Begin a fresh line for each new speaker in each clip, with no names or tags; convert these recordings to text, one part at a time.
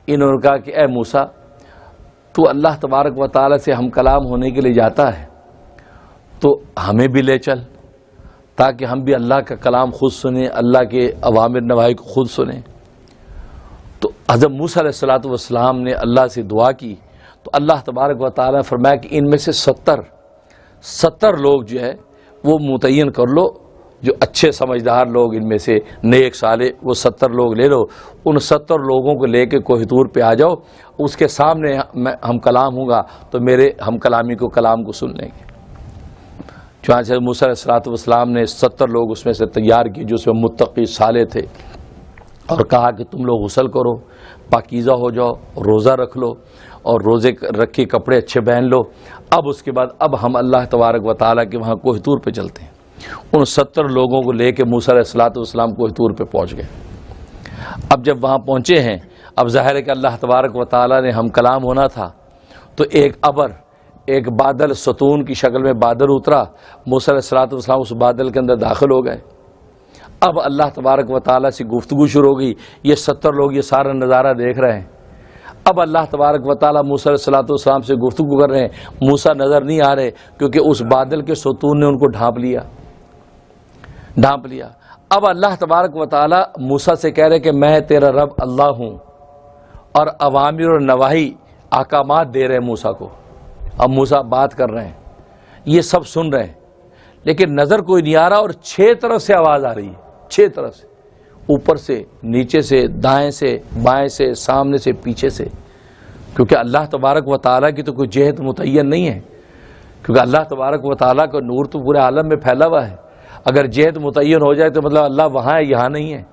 انہوں نے کہا کہ اے موسیٰ، تو اللہ تبارک و تعالیٰ سے ہم کلام ہونے کے لیے جاتا ہے تو ہمیں بھی لے چل، تاکہ ہم بھی اللہ کا کلام خود سنیں، اللہ کے اوامر نواہی کو خود سنیں۔ تو حضرت موسیٰ علیہ الصلوۃ والسلام نے اللہ سے دعا کی تو اللہ تبارک و تعالیٰ نے فرمایا کہ ان میں سے 70 لوگ جو ہے وہ متعین کر لو، جو اچھے سمجھدار لوگ، ان میں سے نیک صالح، وہ 70 لوگ لے لو۔ ان 70 لوگوں کو لے کے کوہ طور پہ آ جاؤ، اس کے سامنے ہم کلام ہوں گا تو میرے ہم کلامی کو کلام کو سن لیں گے۔ چنانچہ موسیٰ علیہ الصلوۃ والسلام نے 70 لوگ اس میں سے تیار کیے جو اس میں متقی صالح تھے، اور کہا کہ تم لوگ غسل کرو، پاکیزہ ہو جاؤ، روزہ رکھ لو، اور روزے رکھے کپڑے اچھے پہن لو۔ اب اس کے بعد اب ہم اللہ تبارک و تعالیٰ کے وہاں کوہ طور پہ چلتے ہیں۔ ان 70 لوگوں کو لے کے موسیٰ علیہ الصلوۃ والسلام کوہ طور پہ پہنچ گئے۔ اب جب وہاں پہنچے ہیں، اب ظاہر ہے کہ اللہ تبارک و تعالیٰ نے ہم کلام ہونا تھا، تو ایک بادل ستون کی شکل میں بادل اترا، موسیٰ علیہ الصلوۃ والسلام اس بادل کے اندر داخل ہو گئے۔ اب اللہ تبارک و تعالیٰ سے گفتگو شروع ہو گئی، یہ 70 لوگ یہ سارا نظارہ دیکھ رہے ہیں۔ اب اللہ تبارک و تعالیٰ موسیٰ علیہ الصلوۃ والسلام سے گفتگو کر رہے ہیں، موسیٰ نظر نہیں آ رہے کیونکہ اس بادل کے ستون نے ان کو ڈھانپ لیا۔ اب اللہ تبارک و تعالیٰ موسیٰ سے کہہ رہے کہ میں تیرا رب اللہ ہوں، اور اوامر اور نواہی احکامات دے رہے ہیں موسیٰ کو۔ اب موسیٰ بات کر رہے ہیں، یہ سب سن رہے ہیں، لیکن نظر کوئی نہیں آ رہا، اور 6 طرف سے آواز آ رہی ہے، 6 طرف سے، اوپر سے، نیچے سے، دائیں سے، بائیں سے، سامنے سے، پیچھے سے، کیونکہ اللہ تبارک و تعالیٰ کی تو کوئی جہت متعین نہیں ہے، کیونکہ اللہ تبارک و تعالیٰ کا نور تو پورے عالم میں پھیلا ہوا ہے۔ اگر جہت متعین ہو جائے تو مطلب اللہ وہاں ہے، یہاں نہیں ہے۔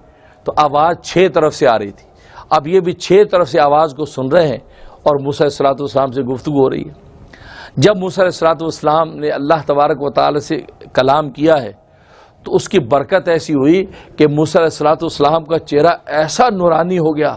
تو آواز 6 طرف سے آ رہی تھی، اب یہ بھی 6 طرف سے آواز کو سن رہے ہیں، اور موسیٰ علیہ الصلوۃ والسلام سے گفتگو ہو رہی ہے۔ جب موسیٰ علیہ الصلوۃ والسلام نے اللہ تبارک و تعالیٰ سے کلام کیا ہے تو اس کی برکت ایسی ہوئی کہ موسیٰ علیہ الصلوۃ والسلام کا چہرہ ایسا نورانی ہو گیا،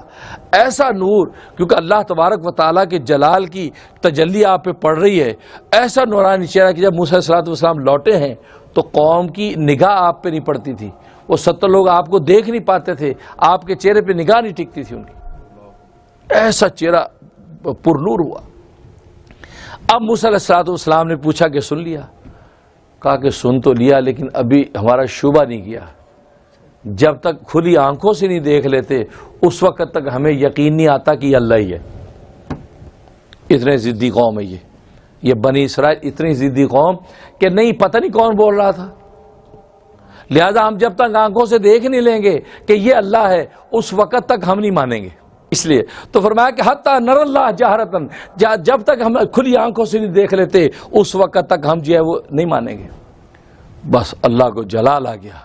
ایسا نور، کیونکہ اللہ تبارک و تعالیٰ کے جلال کی تجلی آپ پہ پڑ رہی ہے، ایسا نورانی چہرہ کہ جب موسیٰ علیہ الصلوۃ والسلام لوٹے ہیں تو قوم کی نگاہ آپ پہ نہیں پڑتی تھی، وہ 70 لوگ آپ کو دیکھ نہیں پاتے تھے، آپ کے چہرے پہ نگاہ نہیں ٹکتی تھی ان کی، ایسا چہرہ پر نور ہوا۔ اب موسیٰ علیہ الصلوۃ والسلام نے پوچھا کہ سن لیا؟ کہا کہ سن تو لیا، لیکن ابھی ہمارا شعبہ نہیں کیا، جب تک کھلی آنکھوں سے نہیں دیکھ لیتے اس وقت تک ہمیں یقین نہیں آتا کہ یہ اللہ ہی ہے۔ اتنے ضدی قوم ہے یہ بنی اسرائیل، اتنی ضدی قوم کہ نہیں پتہ نہیں کون بول رہا تھا، لہذا ہم جب تک آنکھوں سے دیکھ نہیں لیں گے کہ یہ اللہ ہے اس وقت تک ہم نہیں مانیں گے۔ اس لیے تو فرمایا کہ حتی نر اللہ جہرتن، جب تک ہم کھلی آنکھوں سے نہیں دیکھ لیتے اس وقت تک ہم جو ہے وہ نہیں مانیں گے۔ بس اللہ کو جلال آ گیا۔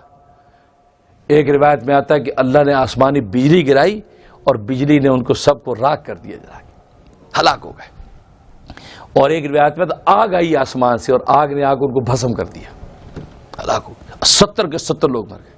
ایک روایت میں آتا ہے کہ اللہ نے آسمانی بجلی گرائی اور بجلی نے ان کو سب کو راکھ کر دیا، ہلاک ہو گئے۔ اور ایک روایت میں تو آگ آئی آسمان سے اور آگ نے آ کر ان کو بھسم کر دیا، ہلاک ہو گیا، 70 کے 70 لوگ مر گئے۔